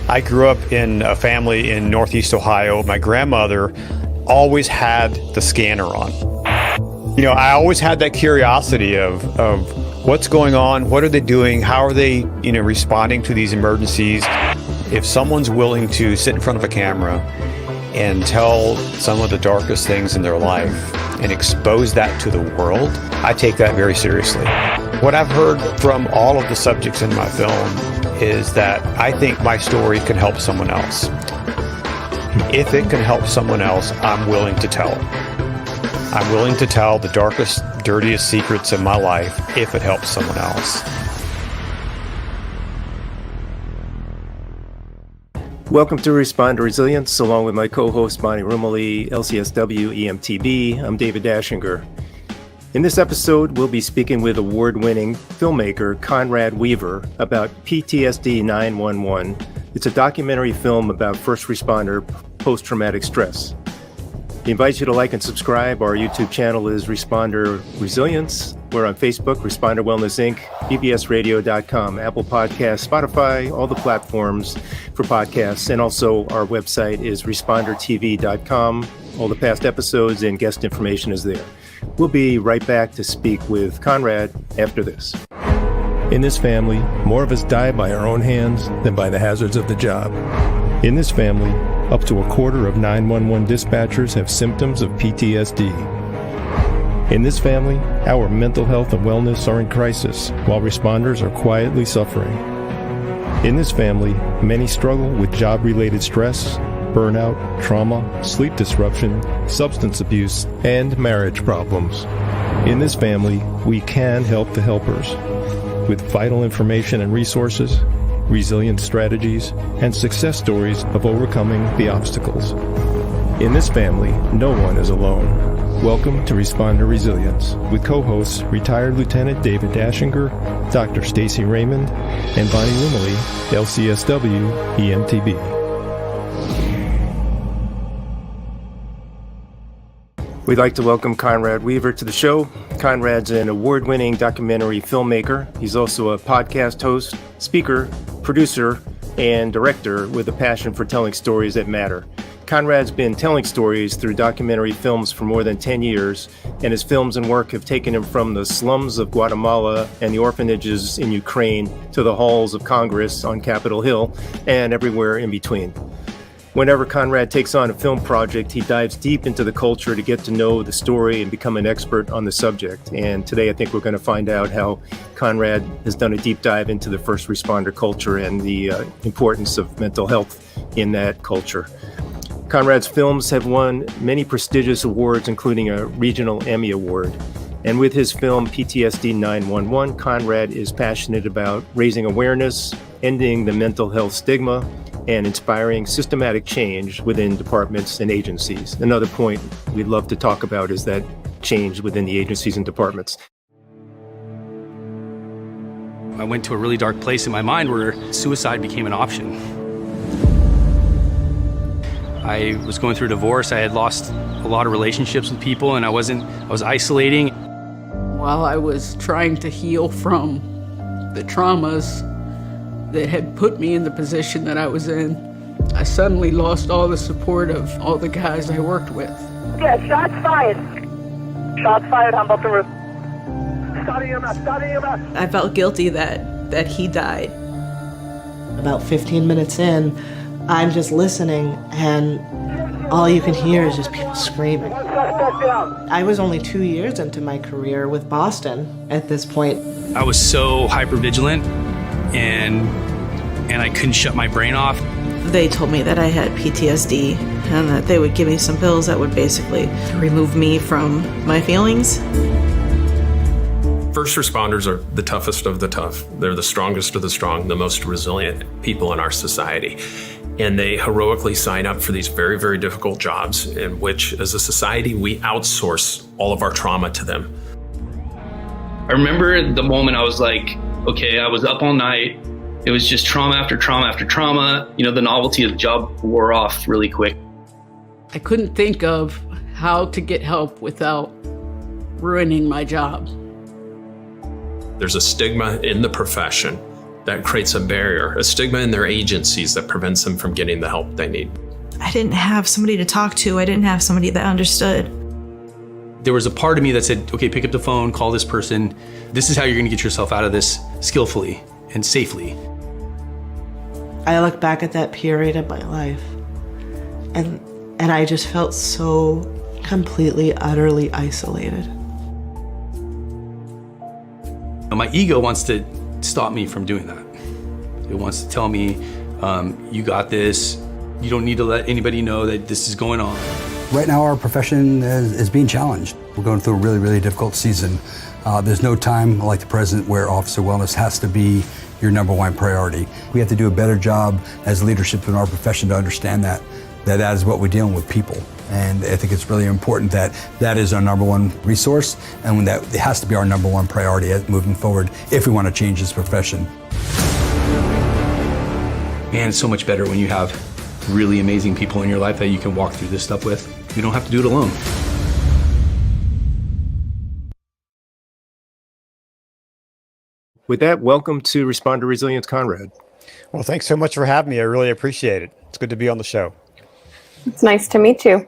I grew up in a family in Northeast Ohio. My grandmother always had the scanner on. You know, I always had that curiosity of what's going on, what are they doing, how are they, responding to these emergencies. If someone's willing to sit in front of a camera and tell some of the darkest things in their life and expose that to the world, I take that very seriously. What I've heard from all of the subjects in my film is that I think my story can help someone else. If it can help someone else, I'm willing to tell it. I'm willing to tell the darkest, dirtiest secrets in my life if it helps someone else. Welcome to Responder Resilience, along with my co-host Bonnie Rumley, LCSW EMTB. I'm David Dashinger. In this episode, we'll be speaking with award-winning filmmaker Conrad Weaver about PTSD911. It's a documentary film about first responder post-traumatic stress. He invites you to like and subscribe. Our YouTube channel is Responder Resilience. We're on Facebook, Responder Wellness Inc., bbsradio.com, Apple Podcasts, Spotify, all the platforms for podcasts. And also our website is respondertv.com. All the past episodes and guest information is there. We'll be right back to speak with Conrad after this. In this family, more of us die by our own hands than by the hazards of the job. In this family, up to a quarter of 911 dispatchers have symptoms of PTSD. In this family, our mental health and wellness are in crisis, while responders are quietly suffering. In this family, many struggle with job-related stress, burnout, trauma, sleep disruption, substance abuse, and marriage problems. In this family, we can help the helpers with vital information and resources, resilient strategies, and success stories of overcoming the obstacles. In this family, no one is alone. Welcome to Responder Resilience with co-hosts retired Lieutenant David Dashinger, Dr. Stacy Raymond, and Bonnie Rumley, LCSW EMTB. We'd like to welcome Conrad Weaver to the show. Conrad's an award-winning documentary filmmaker. He's also a podcast host, speaker, producer, and director with a passion for telling stories that matter. Conrad's been telling stories through documentary films for more than 10 years, and his films and work have taken him from the slums of Guatemala and the orphanages in Ukraine to the halls of Congress on Capitol Hill and everywhere in between. Whenever Conrad takes on a film project, he dives deep into the culture to get to know the story and become an expert on the subject. And today I think we're going to find out how Conrad has done a deep dive into the first responder culture and the importance of mental health in that culture. Conrad's films have won many prestigious awards, including a regional Emmy Award. And with his film PTSD911, Conrad is passionate about raising awareness, ending the mental health stigma, and inspiring systematic change within departments and agencies. Another point we'd love to talk about is that change within the agencies and departments. I went to a really dark place in my mind where suicide became an option. I was going through a divorce. I had lost a lot of relationships with people, and I was isolating. While I was trying to heal from the traumas that had put me in the position that I was in, I suddenly lost all the support of all the guys I worked with. Yeah, shots fired. Shots fired on both the roof. Starting him up. I felt guilty that he died. About 15 minutes in, I'm just listening, and all you can hear is just people screaming. I was only 2 years into my career with Boston at this point. I was so hypervigilant, and I couldn't shut my brain off. They told me that I had PTSD and that they would give me some pills that would basically remove me from my feelings. First responders are the toughest of the tough. They're the strongest of the strong, the most resilient people in our society. And they heroically sign up for these very, very difficult jobs in which, as a society, we outsource all of our trauma to them. I remember the moment I was like, okay, I was up all night. It was just trauma after trauma after trauma. You know, the novelty of the job wore off really quick. I couldn't think of how to get help without ruining my job. There's a stigma in the profession That creates a barrier, a stigma in their agencies that prevents them from getting the help they need. I didn't have somebody to talk to. I didn't have somebody that understood. There was a part of me that said, okay, pick up the phone, call this person. This is how you're going to get yourself out of this skillfully and safely. I look back at that period of my life and I just felt so completely, utterly isolated. My ego wants to stop me from doing that. It wants to tell me, you got this. You don't need to let anybody know that this is going on. Right now, our profession is being challenged. We're going through a really, really difficult season. There's no time like the present where officer wellness has to be your number one priority. We have to do a better job as leadership in our profession to understand that is what we're dealing with, people. And I think it's really important that is our number one resource, and when that it has to be our number one priority moving forward if we want to change this profession. Man, it's so much better when you have really amazing people in your life that you can walk through this stuff with. You don't have to do it alone. With that, welcome to Responder Resilience, Conrad. Well, thanks so much for having me. I really appreciate it. It's good to be on the show. It's nice to meet you.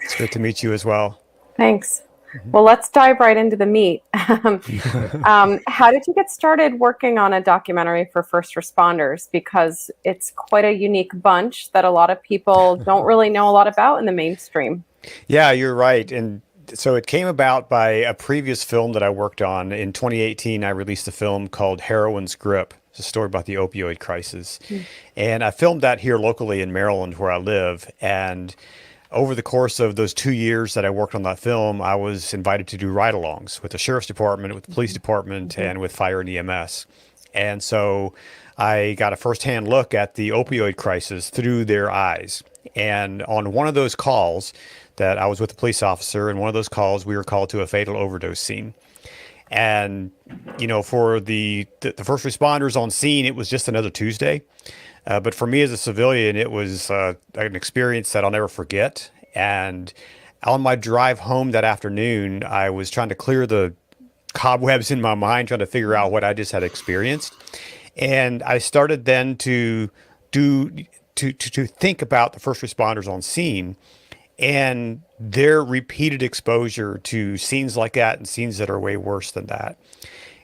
It's good to meet you as well. Thanks. Well, let's dive right into the meat. How did you get started working on a documentary for first responders? Because it's quite a unique bunch that a lot of people don't really know a lot about in the mainstream. Yeah, you're right. And so it came about by a previous film that I worked on. In 2018, I released a film called Heroin's Grip. It's a story about the opioid crisis. And I filmed that here locally in Maryland, where I live. And over the course of those 2 years that I worked on that film, I was invited to do ride-alongs with the sheriff's department, with the police department, and with fire and EMS. And so I got a firsthand look at the opioid crisis through their eyes. And on one of those calls that I was with a police officer, and one of those calls, we were called to a fatal overdose scene. And, you know, for the first responders on scene, it was just another Tuesday. But for me as a civilian, it was an experience that I'll never forget. And on my drive home that afternoon, I was trying to clear the cobwebs in my mind, trying to figure out what I just had experienced. And I started then to think about the first responders on scene and their repeated exposure to scenes like that and scenes that are way worse than that.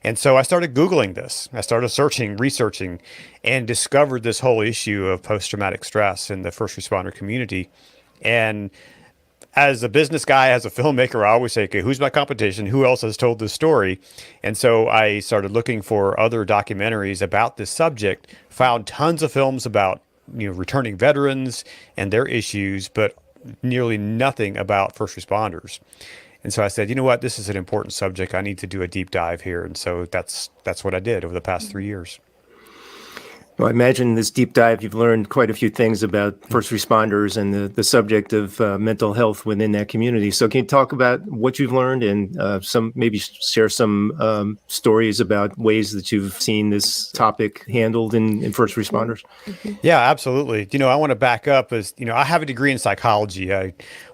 And so I started Googling this. I started searching, researching, and discovered this whole issue of post-traumatic stress in the first responder community. And as a business guy, as a filmmaker, I always say, okay, who's my competition? Who else has told this story? And so I started looking for other documentaries about this subject, found tons of films about, you know, returning veterans and their issues, but nearly nothing about first responders. And so I said, you know what, this is an important subject. I need to do a deep dive here. And so that's what I did over the past 3 years. Well, I imagine this deep dive, you've learned quite a few things about first responders and the subject of mental health within that community. So can you talk about what you've learned and maybe share some stories about ways that you've seen this topic handled in first responders? Yeah, absolutely. You know, I want to back up as, you know, I have a degree in psychology.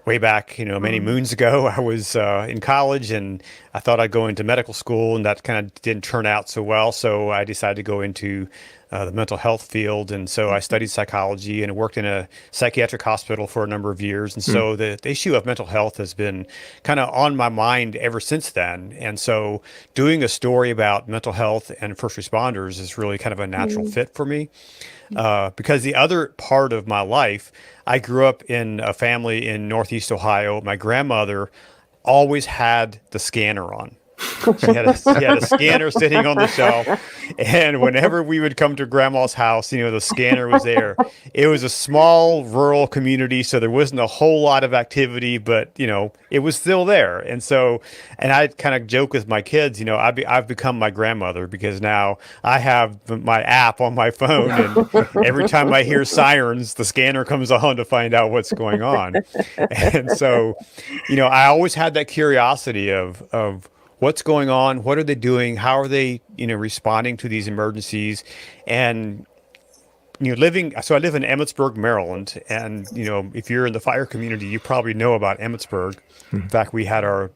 Way back, you know, many moons ago, I was in college and I thought I'd go into medical school, and that kind of didn't turn out so well. So I decided to go into the mental health field. And so I studied psychology and worked in a psychiatric hospital for a number of years. And so the issue of mental health has been kind of on my mind ever since then. And so doing a story about mental health and first responders is really kind of a natural fit for me. Because the other part of my life, I grew up in a family in Northeast Ohio. My grandmother always had the scanner on. She had a scanner sitting on the shelf, and whenever we would come to Grandma's house, you know, the scanner was there. It was a small rural community, so there wasn't a whole lot of activity, but you know, it was still there. And so, and I kind of joke with my kids, you know, I've become my grandmother because now I have my app on my phone, and every time I hear sirens, the scanner comes on to find out what's going on. And so, you know, I always had that curiosity of what's going on? What are they doing? How are they, you know, responding to these emergencies? And, you know, I live in Emmitsburg, Maryland. And, you know, if you're in the fire community, you probably know about Emmitsburg. In fact, we had our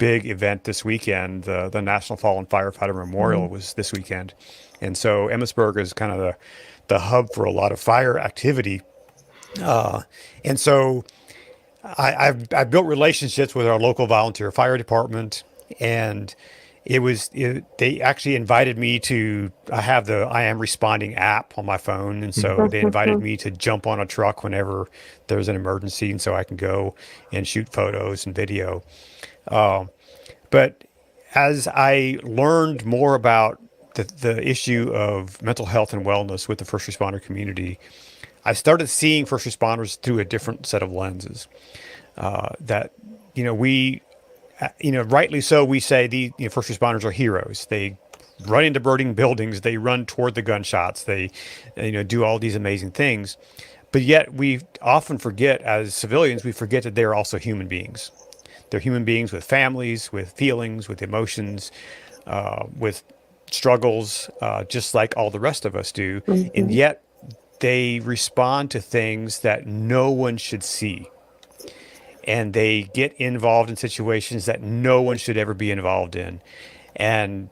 big event this weekend. The National Fallen Firefighter Memorial was this weekend. And so Emmitsburg is kind of the hub for a lot of fire activity. And so I've built relationships with our local volunteer fire department, and they actually invited me to, I have the I Am Responding app on my phone. And so they invited me to jump on a truck whenever there's an emergency. And so I can go and shoot photos and video. But as I learned more about the issue of mental health and wellness with the first responder community, I started seeing first responders through a different set of lenses. That, rightly so, we say the first responders are heroes. They run into burning buildings. They run toward the gunshots. They, do all these amazing things. But yet we often forget, as civilians, we forget that they're also human beings. They're human beings with families, with feelings, with emotions, with struggles, just like all the rest of us do. And yet they respond to things that no one should see. And they get involved in situations that no one should ever be involved in. And,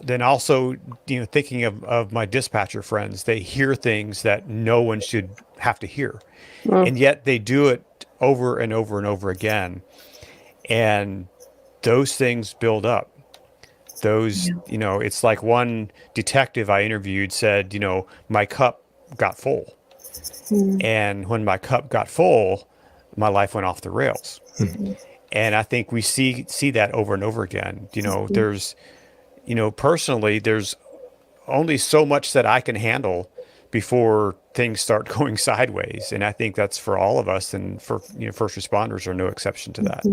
then also, thinking of my dispatcher friends, they hear things that no one should have to hear. And yet they do it over and over and over again. And those things build up. Those, it's like one detective I interviewed said, my cup got full. And when my cup got full, my life went off the rails. And I think we see that over and over again. There's, personally, there's only so much that I can handle before things start going sideways. And I think that's for all of us, and for, first responders are no exception to that.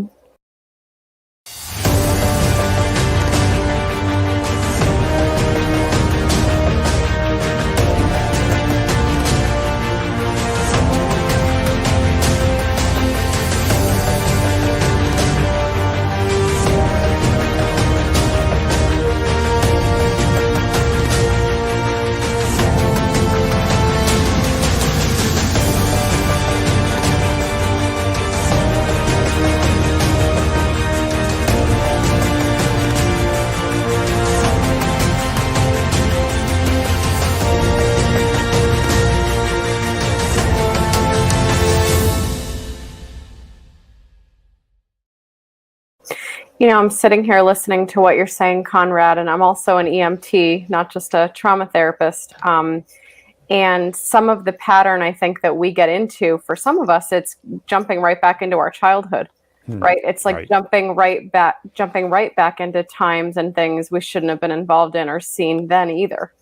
I'm sitting here listening to what you're saying, Conrad, and I'm also an EMT, not just a trauma therapist. And some of the pattern I think that we get into, for some of us, it's jumping right back into our childhood, right? It's like jumping right back into times and things we shouldn't have been involved in or seen then either.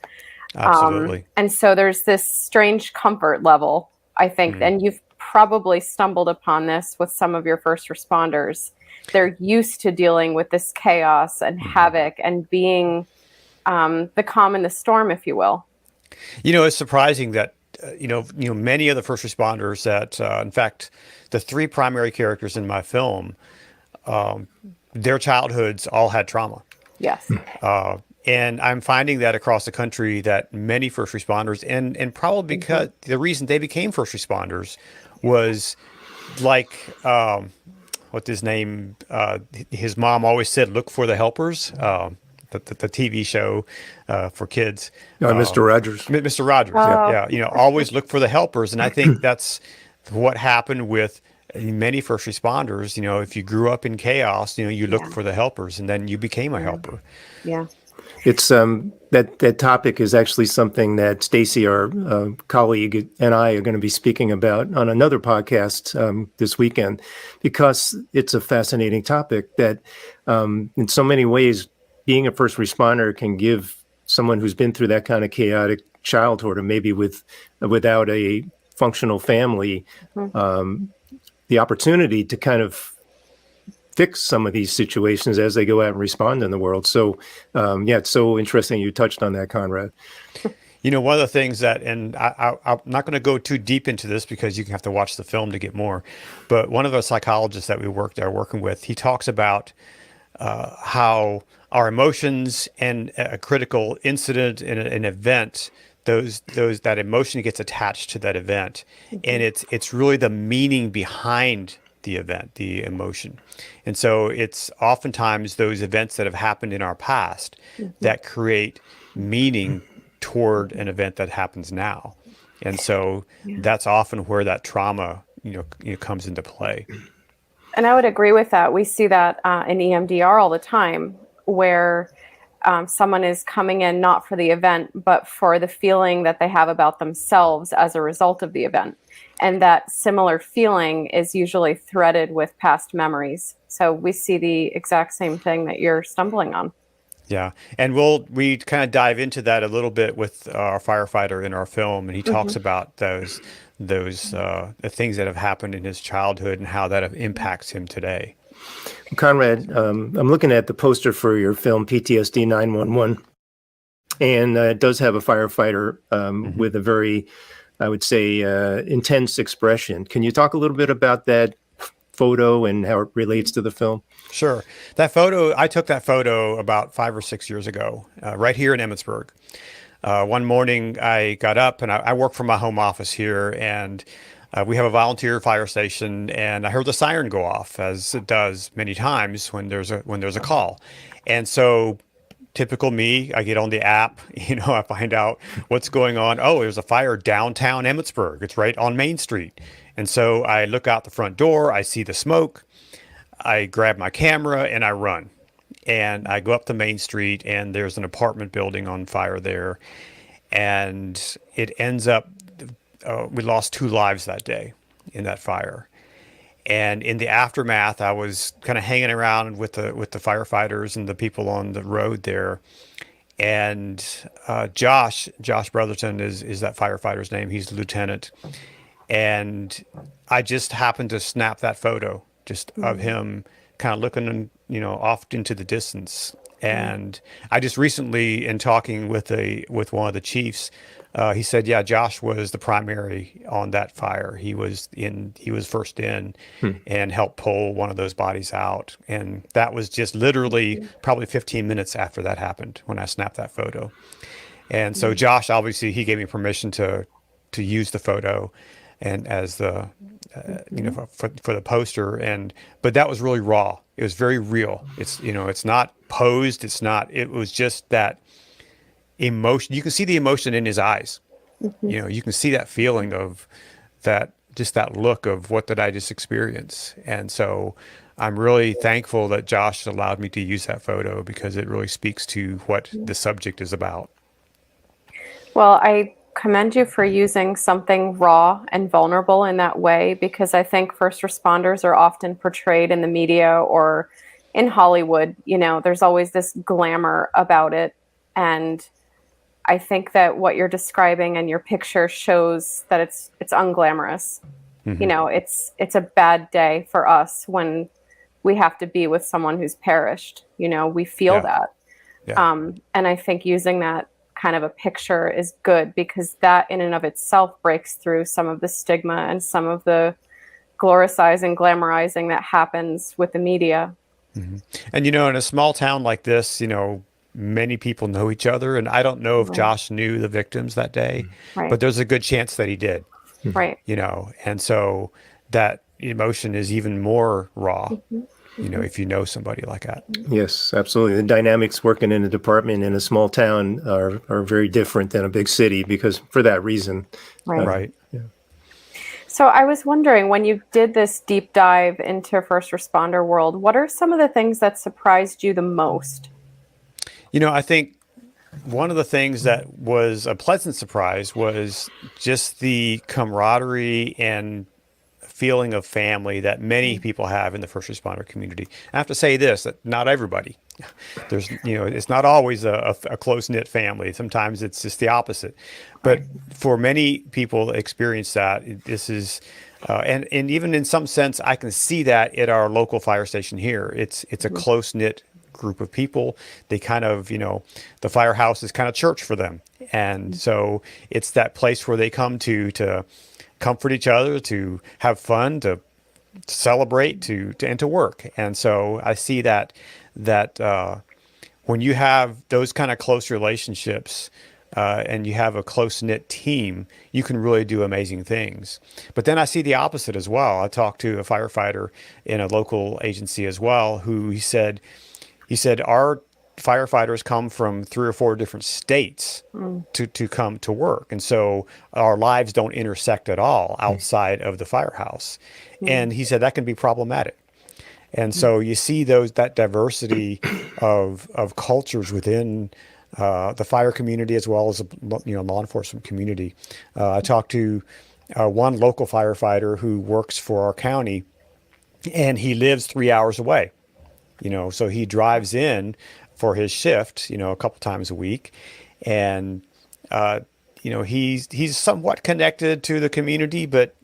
Absolutely. And so there's this strange comfort level, I think, and you've probably stumbled upon this with some of your first responders. They're used to dealing with this chaos and havoc and being the calm in the storm, if you will. It's surprising that, many of the first responders that, in fact, the three primary characters in my film, their childhoods all had trauma. Yes. And I'm finding that across the country that many first responders, and probably because the reason they became first responders was like, what's his name? His mom always said, "Look for the helpers." The TV show for kids. Mr. Rogers. Mr. Rogers. Yeah. Always look for the helpers, and I think that's what happened with many first responders. If you grew up in chaos, you looked for the helpers, and then you became a helper. Yeah. It's that topic is actually something that Stacy, our colleague, and I are going to be speaking about on another podcast this weekend, because it's a fascinating topic that in so many ways, being a first responder can give someone who's been through that kind of chaotic childhood, or maybe without a functional family, the opportunity to kind of fix some of these situations as they go out and respond in the world. So, it's so interesting you touched on that, Conrad. One of the things that, and I'm not going to go too deep into this because you have to watch the film to get more, but one of the psychologists that we are working with, he talks about how our emotions and a critical incident in an event, that emotion gets attached to that event, and it's really the meaning behind the event, the emotion. And so it's oftentimes those events that have happened in our past that create meaning toward an event that happens now. And so that's often where that trauma, comes into play. And I would agree with that. We see that in EMDR all the time, where someone is coming in not for the event, but for the feeling that they have about themselves as a result of the event. And that similar feeling is usually threaded with past memories. So we see the exact same thing that you're stumbling on. Yeah. And we kind of dive into that a little bit with our firefighter in our film. And he talks about those the things that have happened in his childhood and how that impacts him today. Conrad, I'm looking at the poster for your film PTSD911, and it does have a firefighter with a very, I would say, intense expression. Can you talk a little bit about that photo and how it relates to the film? Sure. I took that photo about 5 or 6 years ago, right here in Emmitsburg. One morning I got up and I work from my home office here, and we have a volunteer fire station, and I heard the siren go off, as it does many times when there's a call. And so typical me, I get on the app, I find out what's going on. Oh, there's a fire downtown Emmitsburg. It's right on Main Street. And so I look out the front door, I see the smoke, I grab my camera and I run. And I go up the Main Street, and there's an apartment building on fire there. And it ends up, we lost 2 lives that day in that fire. And in the aftermath, I was kind of hanging around with the firefighters and the people on the road there. And Josh Brotherton is that firefighter's name. He's the lieutenant. And I just happened to snap that photo just of him kind of looking, off into the distance. And I just recently, in talking with one of the chiefs, he said, yeah, Josh was the primary on that fire. He was first in and helped pull one of those bodies out. And that was just literally probably 15 minutes after that happened when I snapped that photo. And so Josh, obviously, he gave me permission to use the photo and as the, for the poster. But that was really raw. It was very real. It's, it's not posed. It was just that emotion. You can see the emotion in his eyes. You can see that feeling of that, just that look of what did I just experience. And so I'm really thankful that Josh allowed me to use that photo, because it really speaks to what the subject is about. Well, I commend you for using something raw and vulnerable in that way, because I think first responders are often portrayed in the media or in Hollywood. There's always this glamour about it. And I think that what you're describing and your picture shows that it's unglamorous. It's a bad day for us when we have to be with someone who's perished. We feel that. Yeah. And I think using that kind of a picture is good, because that in and of itself breaks through some of the stigma and some of the glorifying, glamorizing that happens with the media. And, in a small town like this, many people know each other. And I don't know if Josh knew the victims that day, but there's a good chance that he did. Right. And so that emotion is even more raw, if you know somebody like that. Yes, absolutely. The dynamics working in a department in a small town are very different than a big city, because for that reason. Right. Yeah. So I was wondering, when you did this deep dive into first responder world, what are some of the things that surprised you the most? I think one of the things that was a pleasant surprise was just the camaraderie and feeling of family that many people have in the first responder community. I have to say this, that not everybody. There's, it's not always a close-knit family. Sometimes it's just the opposite. But for many people experience that, this is, and even in some sense, I can see that at our local fire station here. It's a close-knit group of people. They kind of, the firehouse is kind of church for them. And so it's that place where they come to comfort each other, to have fun, to celebrate, and to work. And so I see that when you have those kind of close relationships, and you have a close-knit team, you can really do amazing things. But then I see the opposite as well. I talked to a firefighter in a local agency as well, who he said, our firefighters come from 3 or 4 different states to come to work. And so our lives don't intersect at all outside of the firehouse. And he said that can be problematic. And so you see that diversity of cultures within the fire community as well as law enforcement community. I talked to one local firefighter who works for our county, and he lives 3 hours away. So he drives in for his shift, a couple times a week, and he's somewhat connected to the community, but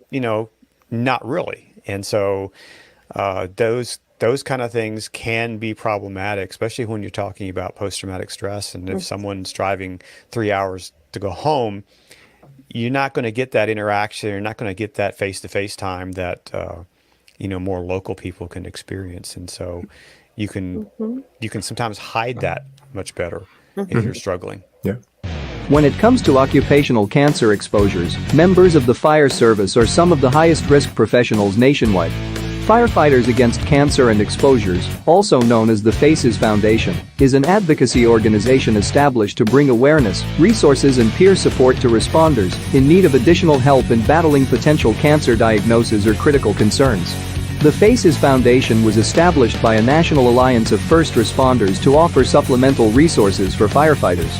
not really. And so those kind of things can be problematic, especially when you're talking about post-traumatic stress. And if someone's driving 3 hours to go home, you're not going to get that interaction. You're not going to get that face-to-face time that more local people can experience. And so you can sometimes hide that much better if you're struggling. Yeah. When it comes to occupational cancer exposures, members of the fire service are some of the highest risk professionals nationwide. Firefighters Against Cancer and Exposures, also known as the FACES Foundation, is an advocacy organization established to bring awareness, resources and peer support to responders in need of additional help in battling potential cancer diagnosis or critical concerns. The FACES Foundation was established by a national alliance of first responders to offer supplemental resources for firefighters.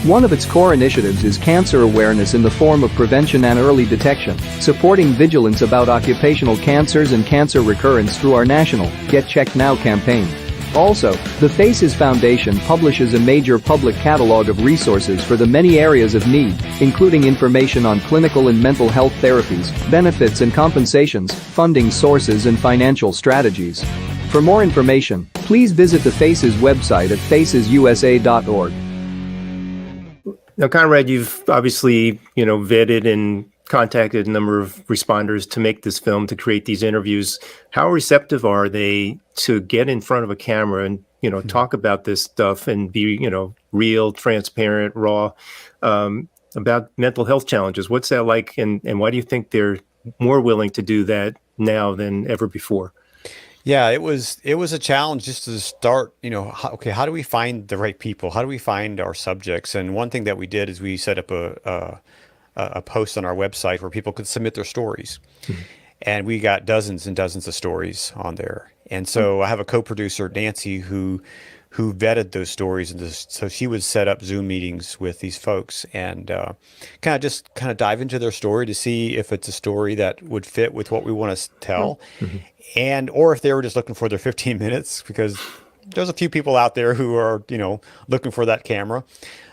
One of its core initiatives is cancer awareness in the form of prevention and early detection, supporting vigilance about occupational cancers and cancer recurrence through our national Get Checked Now campaign. Also, the FACES Foundation publishes a major public catalog of resources for the many areas of need, including information on clinical and mental health therapies, benefits and compensations, funding sources and financial strategies. For more information, please visit the FACES website at facesusa.org. Now, Conrad, you've obviously, vetted and contacted a number of responders to make this film, to create these interviews. How receptive are they to get in front of a camera and, talk about this stuff and be, real, transparent, raw, about mental health challenges? What's that like? And why do you think they're more willing to do that now than ever before? Yeah, it was a challenge just to start, how do we find the right people? How do we find our subjects? And one thing that we did is we set up a post on our website where people could submit their stories. Mm-hmm. And we got dozens and dozens of stories on there. And so I have a co-producer, Nancy, who vetted those stories. And so she would set up Zoom meetings with these folks and kind of dive into their story to see if it's a story that would fit with what we want to tell. Mm-hmm. Or if they were just looking for their 15 minutes, because there's a few people out there who are, looking for that camera.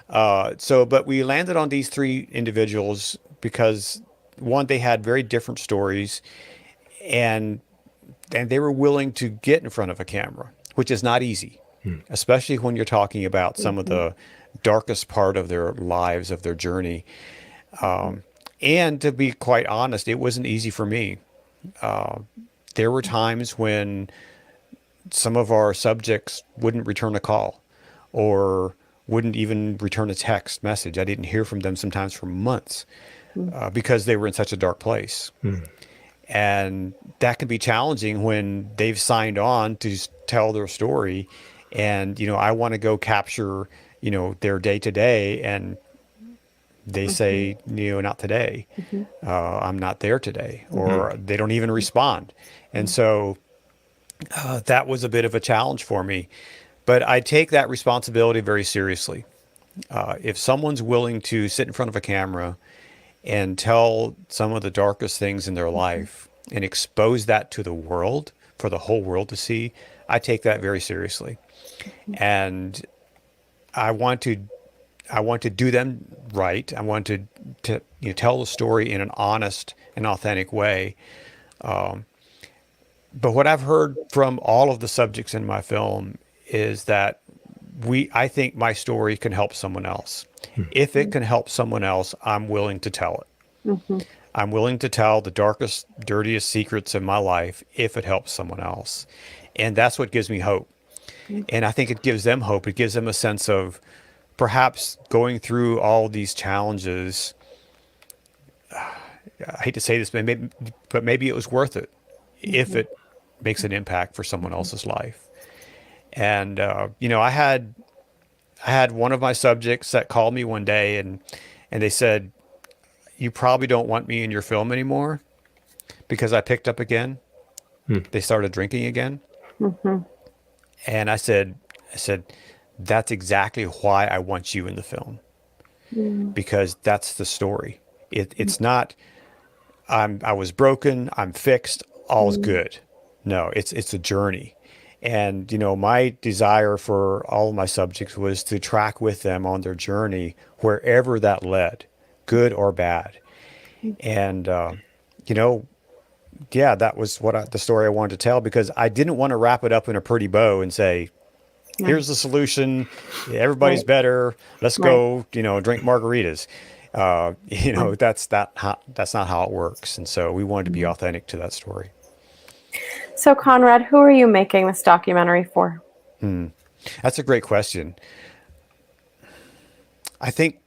But we landed on these 3 individuals because, one, they had very different stories, and they were willing to get in front of a camera, which is not easy, especially when you're talking about some of the darkest part of their lives, of their journey. And to be quite honest, it wasn't easy for me. There were times when some of our subjects wouldn't return a call or wouldn't even return a text message. I didn't hear from them sometimes for months because they were in such a dark place. And that can be challenging when they've signed on to tell their story. And, I want to go capture, their day to day. And they say, not today. I'm not there today. Or they don't even respond. And so that was a bit of a challenge for me. But I take that responsibility very seriously. If someone's willing to sit in front of a camera and tell some of the darkest things in their life and expose that to the world, for the whole world to see, I take that very seriously. And I want to do them right. I want to tell the story in an honest and authentic way. But what I've heard from all of the subjects in my film is that I think my story can help someone else. If it can help someone else, I'm willing to tell it. I'm willing to tell the darkest, dirtiest secrets of my life if it helps someone else. And that's what gives me hope. And I think it gives them hope. It gives them a sense of perhaps going through all these challenges, I hate to say this, but maybe it was worth it if it makes an impact for someone else's life. And, I had one of my subjects that called me one day and they said, "You probably don't want me in your film anymore," because I picked up again. They started drinking again. And I said, "That's exactly why I want you in the film, because that's the story. It's not, I was broken, I'm fixed, all's good. No, it's a journey." And, my desire for all of my subjects was to track with them on their journey, wherever that led, good or bad. And, that was the story I wanted to tell, because I didn't want to wrap it up in a pretty bow and say, here's the solution, everybody's better, let's go, drink margaritas. That's not how it works. And so we wanted to be authentic to that story. So, Conrad, who are you making this documentary for? That's a great question. I think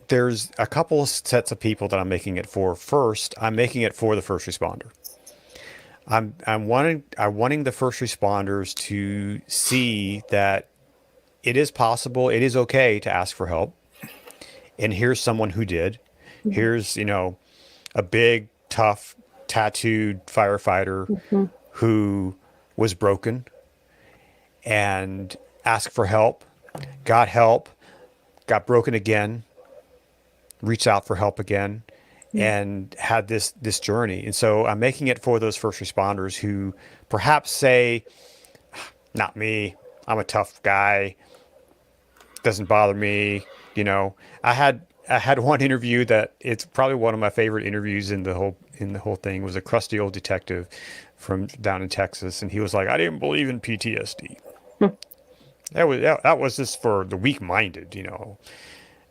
there's a couple of sets of people that I'm making it for. First, I'm making it for the first responder. I'm wanting the first responders to see that it is possible, it is okay to ask for help. And here's someone who did. Here's, a big, tough, tattooed firefighter who was broken and asked for help, got broken again, reached out for help again, and had this journey. And so I'm making it for those first responders who perhaps say, "Not me, I'm a tough guy, doesn't bother me." I had one interview that it's probably one of my favorite interviews in the whole thing, was a crusty old detective from down in Texas, and he was like, "I didn't believe in PTSD. That was just for the weak-minded,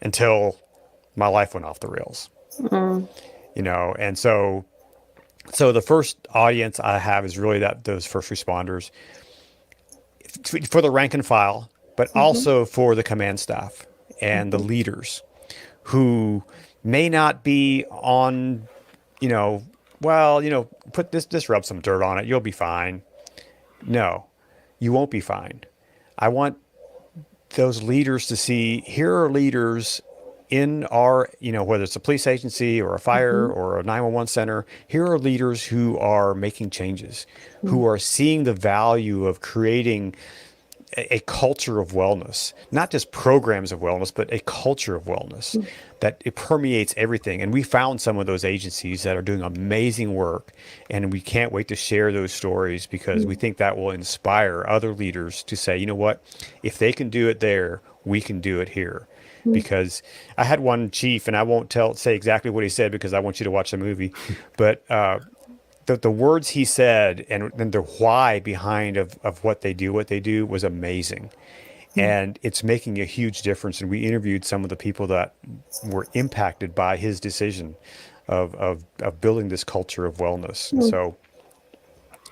until my life went off the rails." And so the first audience I have is really those first responders, for the rank and file, but also for the command staff and the leaders who may not be on, put this, rub some dirt on it, you'll be fine. No, you won't be fine. I want those leaders to see, here are leaders in our, whether it's a police agency or a fire or a 911 center, here are leaders who are making changes, who are seeing the value of creating a culture of wellness, not just programs of wellness, but a culture of wellness that it permeates everything. And we found some of those agencies that are doing amazing work, and we can't wait to share those stories, because we think that will inspire other leaders to say, you know what, if they can do it there, we can do it here. Because I had one chief, and I won't say exactly what he said because I want you to watch the movie, but the words he said and the why behind of what they do was amazing. And it's making a huge difference. And we interviewed some of the people that were impacted by his decision of building this culture of wellness. And so,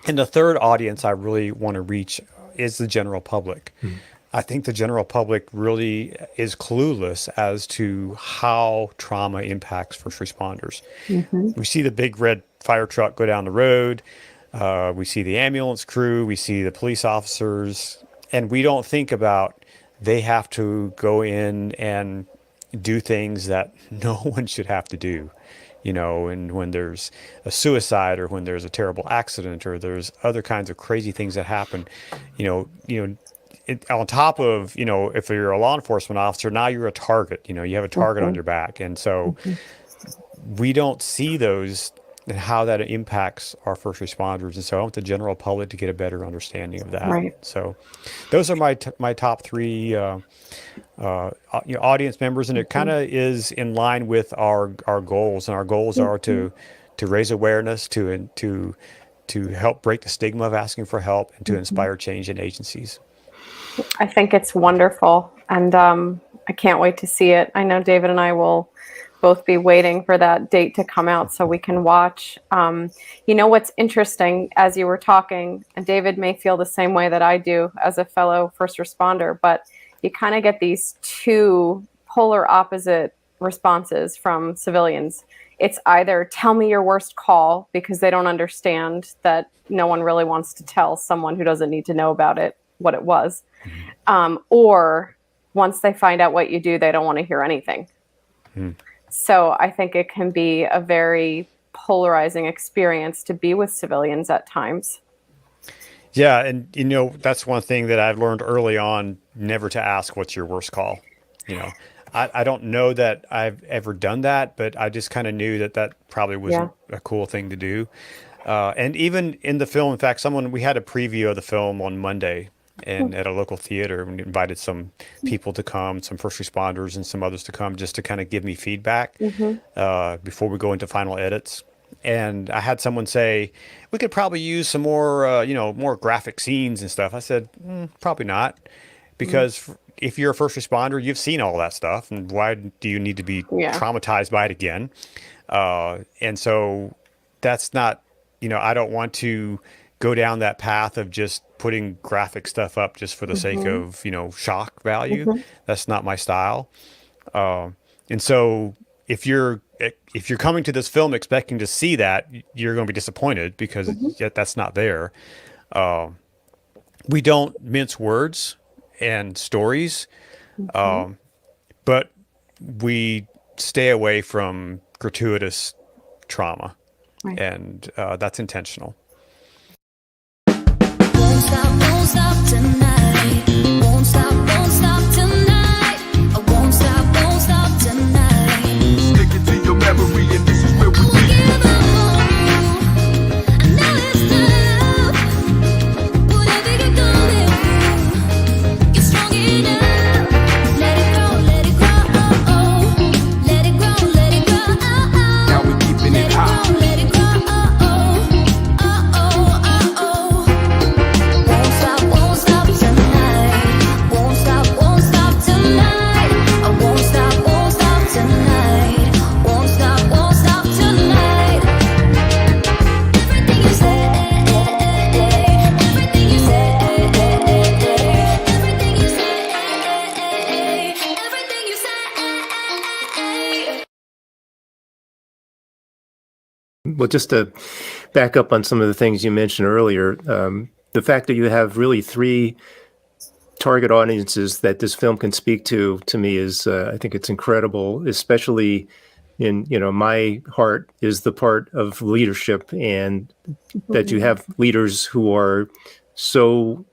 and the third audience I really want to reach is the general public. I think the general public really is clueless as to how trauma impacts first responders. We see the big red fire truck go down the road. We see the ambulance crew. We see the police officers. And we don't think about they have to go in and do things that no one should have to do. And when there's a suicide, or when there's a terrible accident, or there's other kinds of crazy things that happen, on top of, if you're a law enforcement officer, now you're a target, you have a target on your back. And so we don't see those and how that impacts our first responders. And so I want the general public to get a better understanding of that. Right. So those are my top three audience members. And it kind of is in line with our goals. And our goals are to raise awareness, to help break the stigma of asking for help, and to inspire change in agencies. I think it's wonderful, and I can't wait to see it. I know David and I will both be waiting for that date to come out so we can watch. What's interesting, as you were talking, and David may feel the same way that I do as a fellow first responder, but you kind of get these two polar opposite responses from civilians. It's either tell me your worst call, because they don't understand that no one really wants to tell someone who doesn't need to know about it what it was. Or once they find out what you do, they don't want to hear anything. So I think it can be a very polarizing experience to be with civilians at times. Yeah, and that's one thing that I've learned early on, never to ask what's your worst call. I don't know that I've ever done that, but I just kind of knew that probably was a cool thing to do. And even in the film, in fact, we had a preview of the film on Monday and at a local theater, and invited some people to come, some first responders and some others to come, just to kind of give me feedback before we go into final edits. And I had someone say, we could probably use some more, more graphic scenes and stuff. I said, probably not, because if you're a first responder, you've seen all that stuff, and why do you need to be traumatized by it again? And so that's not, I don't want to go down that path of just putting graphic stuff up just for the sake of, shock value. That's not my style. And so if you're coming to this film expecting to see that, you're going to be disappointed, because that's not there. We don't mince words and stories, but we stay away from gratuitous trauma, and that's intentional. Won't stop tonight. Won't stop tonight. I won't stop tonight. Stick it to your memory, and this is where we give them all. I know it's tough. Whatever you're going through, you're strong enough. Let it grow, let it grow. Let it grow, let it grow. Now we're keeping it hot. Let it grow. Well, just to back up on some of the things you mentioned earlier, the fact that you have really three target audiences that this film can speak to me is, I think it's incredible, especially in, my heart is the part of leadership, and that you have leaders who are so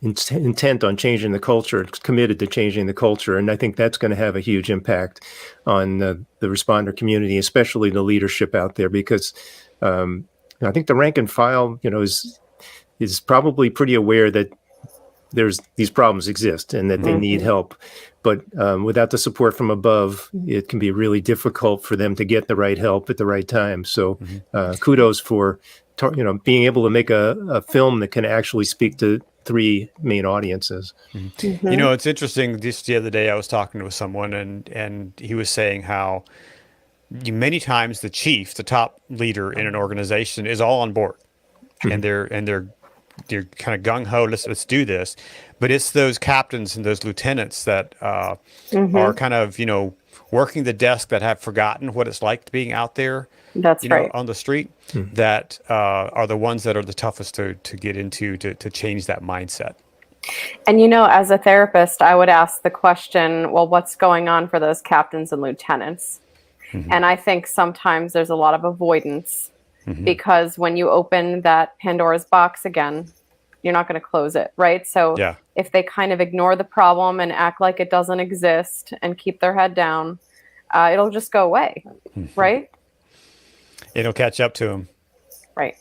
intent on changing the culture, committed to changing the culture. And I think that's going to have a huge impact on the responder community, especially the leadership out there, because I think the rank and file, is probably pretty aware that these problems exist and that they need help. But without the support from above, it can be really difficult for them to get the right help at the right time. So kudos for being able to make a film that can actually speak to three main audiences. It's interesting. Just the other day, I was talking to someone, and he was saying how many times the chief, the top leader in an organization, is all on board, and they're kind of gung ho. Let's do this, but it's those captains and those lieutenants that are kind of working the desk, that have forgotten what it's like being out there. That's right. On the street, that are the ones that are the toughest to get into, to change that mindset. And as a therapist, I would ask the question, well, what's going on for those captains and lieutenants? And I think sometimes there's a lot of avoidance, because when you open that Pandora's box again, you're not going to close it, right? So if they kind of ignore the problem and act like it doesn't exist and keep their head down, it'll just go away, right? It'll catch up to them. Right.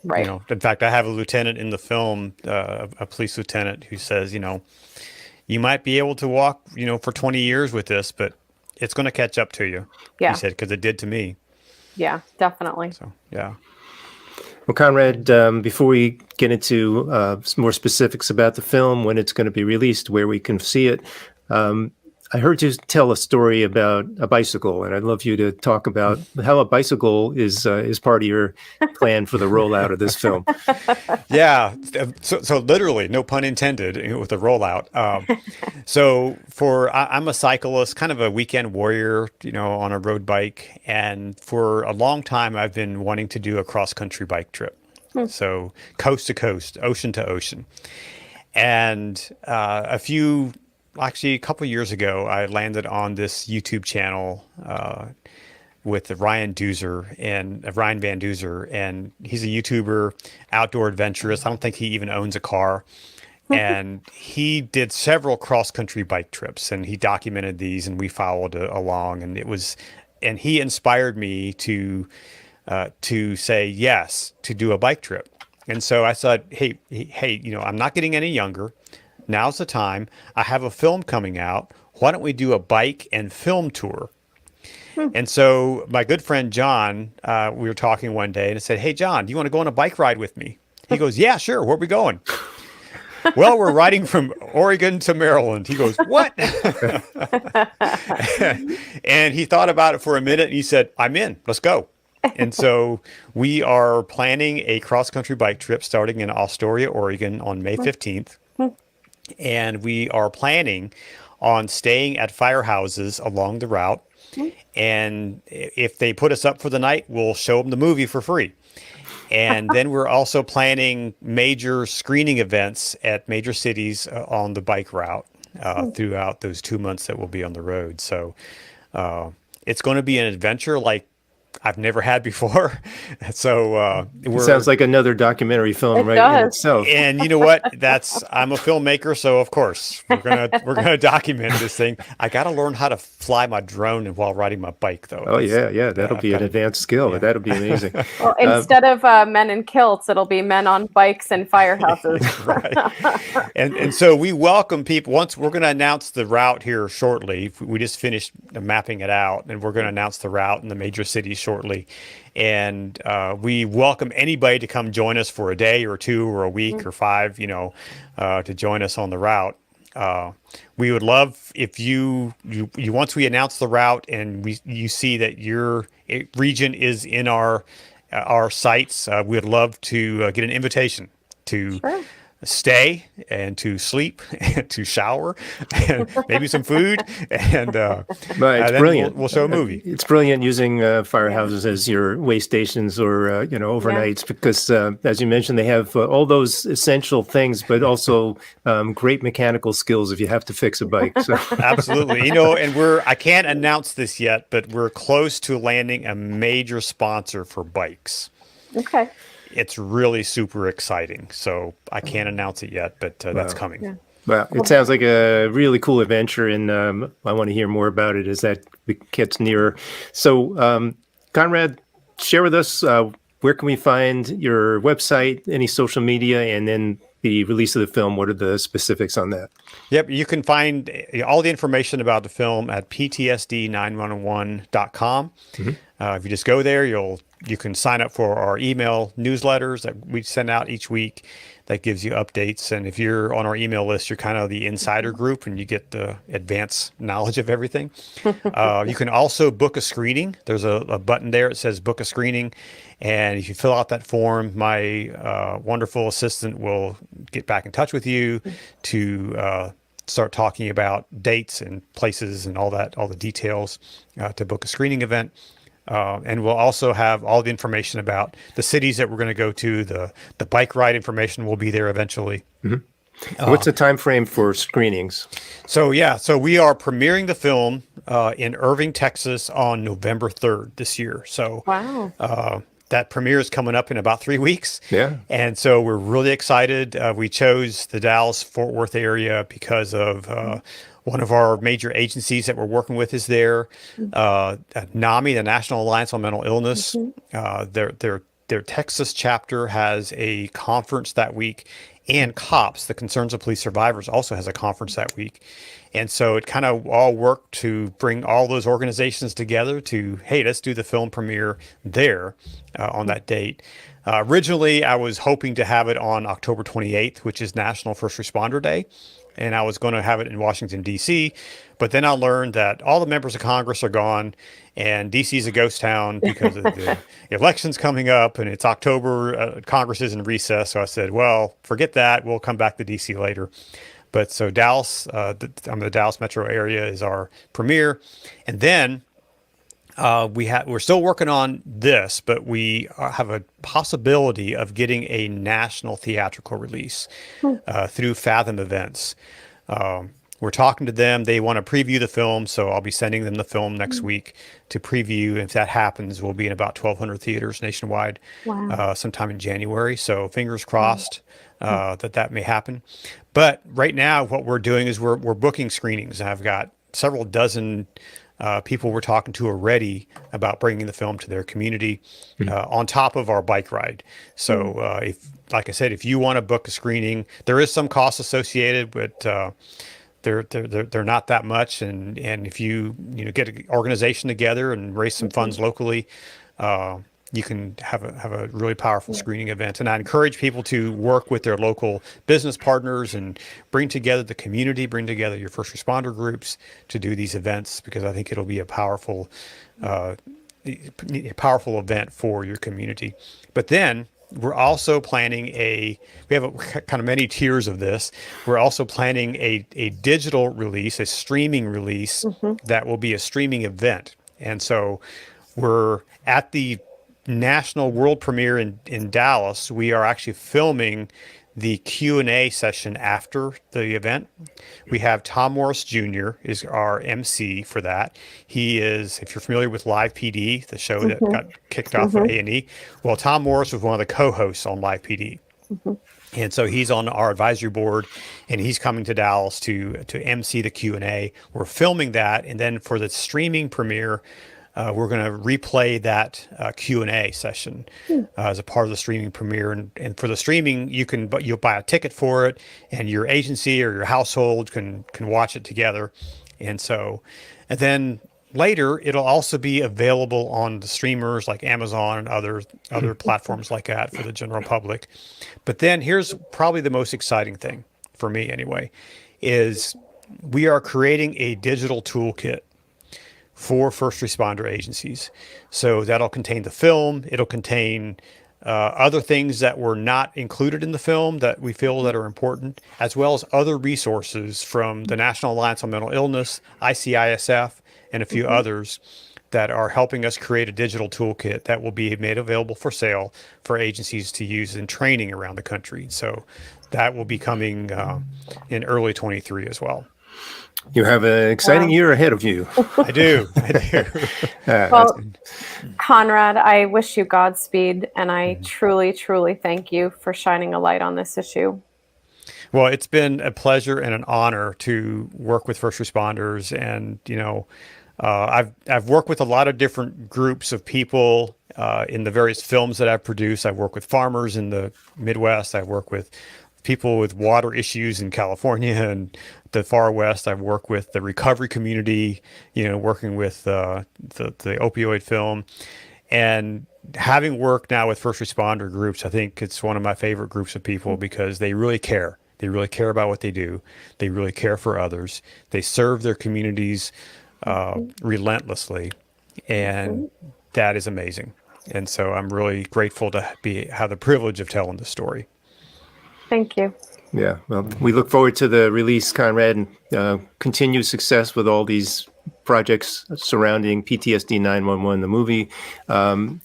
In fact, I have a lieutenant in the film, a police lieutenant, who says, you might be able to walk, for 20 years with this, but it's going to catch up to you. Yeah. He said, because it did to me. Yeah, definitely. So, yeah. Well, Conrad, before we get into some more specifics about the film, when it's going to be released, where we can see it, I heard you tell a story about a bicycle, and I'd love you to talk about how a bicycle is part of your plan for the rollout of this film. Yeah, so literally, no pun intended, with the rollout. I'm a cyclist, kind of a weekend warrior, on a road bike, and for a long time, I've been wanting to do a cross-country bike trip. So coast to coast, ocean to ocean, and a couple years ago, I landed on this YouTube channel with Ryan Van Duzer, and he's a YouTuber, outdoor adventurist. I don't think he even owns a car. And he did several cross-country bike trips, and he documented these, and we followed along. And he inspired me to say yes to do a bike trip. And so I said, hey, I'm not getting any younger. Now's the time. I have a film coming out. Why don't we do a bike and film tour? And so my good friend John, we were talking one day, and I said, hey, John, do you want to go on a bike ride with me? He goes, yeah, sure. Where are we going? Well, we're riding from Oregon to Maryland. He goes, what? And he thought about it for a minute, and he said, I'm in. Let's go. And so we are planning a cross-country bike trip starting in Astoria, Oregon on May 15th. And we are planning on staying at firehouses along the route. And if they put us up for the night, we'll show them the movie for free. And then we're also planning major screening events at major cities on the bike route throughout those 2 months that we'll be on the road. So it's going to be an adventure like I've never had before. So it sounds like another documentary film in itself. And you know what? I'm a filmmaker, so of course we're gonna document this thing. I got to learn how to fly my drone while riding my bike, though. Oh yeah, that'll be an advanced skill. Yeah. That'll be amazing. Well, instead of men in kilts, it'll be men on bikes and firehouses. Right. And so we welcome people. Once we're going to announce the route here shortly. We just finished mapping it out, and we're going to announce the route in the major cities shortly. And we welcome anybody to come join us for a day or two or a week or 5, to join us on the route. We would love if you once we announce the route and you see that your region is in our sites, we'd love to get an invitation to stay and to sleep and to shower and maybe some food, and it's brilliant. We'll show a movie. It's brilliant using firehouses as your way stations or overnights because as you mentioned, they have all those essential things, but also great mechanical skills if you have to fix a bike. So. Absolutely, and I can't announce this yet, but we're close to landing a major sponsor for bikes. Okay. It's really super exciting. So I can't announce it yet, but that's coming. Yeah. Well, it sounds like a really cool adventure, and I want to hear more about it as that gets nearer. So, Conrad, share with us, where can we find your website, any social media, and then the release of the film? What are the specifics on that? Yep, you can find all the information about the film at PTSD911.com. Mm-hmm. If you just go there, you can sign up for our email newsletters that we send out each week that gives you updates. And if you're on our email list, you're kind of the insider group and you get the advanced knowledge of everything. You can also book a screening. There's a button there. It says book a screening. And if you fill out that form, my wonderful assistant will get back in touch with you to start talking about dates and places and all the details to book a screening event. And we'll also have all the information about the cities that we're going to go to. The bike ride information will be there eventually. Mm-hmm. What's the time frame for screenings? So we are premiering the film in Irving, Texas on November 3rd this year. So wow. That premiere is coming up in about 3 weeks. Yeah. And so we're really excited. We chose the Dallas-Fort Worth area because of one of our major agencies that we're working with is there. NAMI, the National Alliance on Mental Illness, their Texas chapter has a conference that week, and COPS, the Concerns of Police Survivors, also has a conference that week. And so it kind of all worked to bring all those organizations together to, hey, let's do the film premiere there on that date. Originally, I was hoping to have it on October 28th, which is National First Responder Day. and I was going to have it in Washington, D.C., but then I learned that all the members of Congress are gone, and D.C. is a ghost town because of the elections coming up, and it's October, Congress is in recess. So I said, well, forget that. We'll come back to D.C. later. But so Dallas, the Dallas metro area is our premiere. And then we're still working on this, but we have a possibility of getting a national theatrical release through Fathom Events. We're talking to them. They want to preview the film, so I'll be sending them the film next week to preview. If that happens, we'll be in about 1,200 theaters nationwide sometime in January. So fingers crossed that may happen. But right now, what we're doing is we're booking screenings. I've got several dozen people we're talking to already about bringing the film to their community on top of our bike ride. So like I said, if you want to book a screening, there is some cost associated, but they're not that much. And if you get an organization together and raise some funds locally, you can have a really powerful screening event. And I encourage people to work with their local business partners and bring together the community, bring together your first responder groups to do these events, because I think it'll be a powerful event for your community. But then we're also planning we have kind of many tiers of this. We're also planning a digital release, a streaming release that will be a streaming event. And so we're at the national world premiere in Dallas. We are actually filming the Q&A session after the event. We have Tom Morris Jr. is our MC for that. He is, if you're familiar with Live PD, the show that got kicked off of A&E, well, Tom Morris was one of the co-hosts on Live PD. And so he's on our advisory board, and he's coming to Dallas to MC the Q&A. We're filming that, and then for the streaming premiere, we're going to replay that Q&A session as a part of the streaming premiere. And for the streaming, you'll buy a ticket for it, and your agency or your household can watch it together. And then later, it'll also be available on the streamers like Amazon and other platforms like that for the general public. But then here's probably the most exciting thing for me anyway, is we are creating a digital toolkit for first responder agencies. So that'll contain the film. It'll contain other things that were not included in the film that we feel that are important, as well as other resources from the National Alliance on Mental Illness, ICISF, and a few others that are helping us create a digital toolkit that will be made available for sale for agencies to use in training around the country. So that will be coming in early 23 as well. You have an exciting year ahead of you. I do. Well, Conrad, I wish you Godspeed, and I truly, truly thank you for shining a light on this issue. Well, it's been a pleasure and an honor to work with first responders. And, I've worked with a lot of different groups of people in the various films that I've produced. I've worked with farmers in the Midwest. I've worked with people with water issues in California and the far West. I've worked with the recovery community, working with the opioid film. And having worked now with first responder groups, I think it's one of my favorite groups of people because they really care. They really care about what they do. They really care for others. They serve their communities relentlessly. And that is amazing. And so I'm really grateful to have the privilege of telling the story. Thank you. Yeah, well, we look forward to the release, Conrad, and continued success with all these projects surrounding PTSD911, the movie.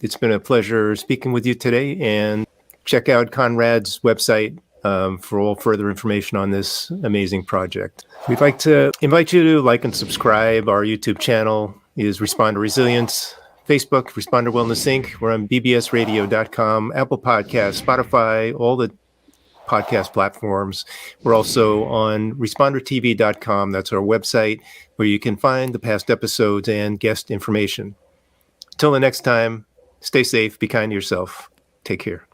It's been a pleasure speaking with you today, and check out Conrad's website for all further information on this amazing project. We'd like to invite you to like and subscribe. Our YouTube channel is Responder Resilience. Facebook, Responder Wellness Inc. We're on bbsradio.com, Apple Podcasts, Spotify, all the podcast platforms. We're also on respondertv.com. That's our website where you can find the past episodes and guest information. Till the next time, stay safe, be kind to yourself. Take care.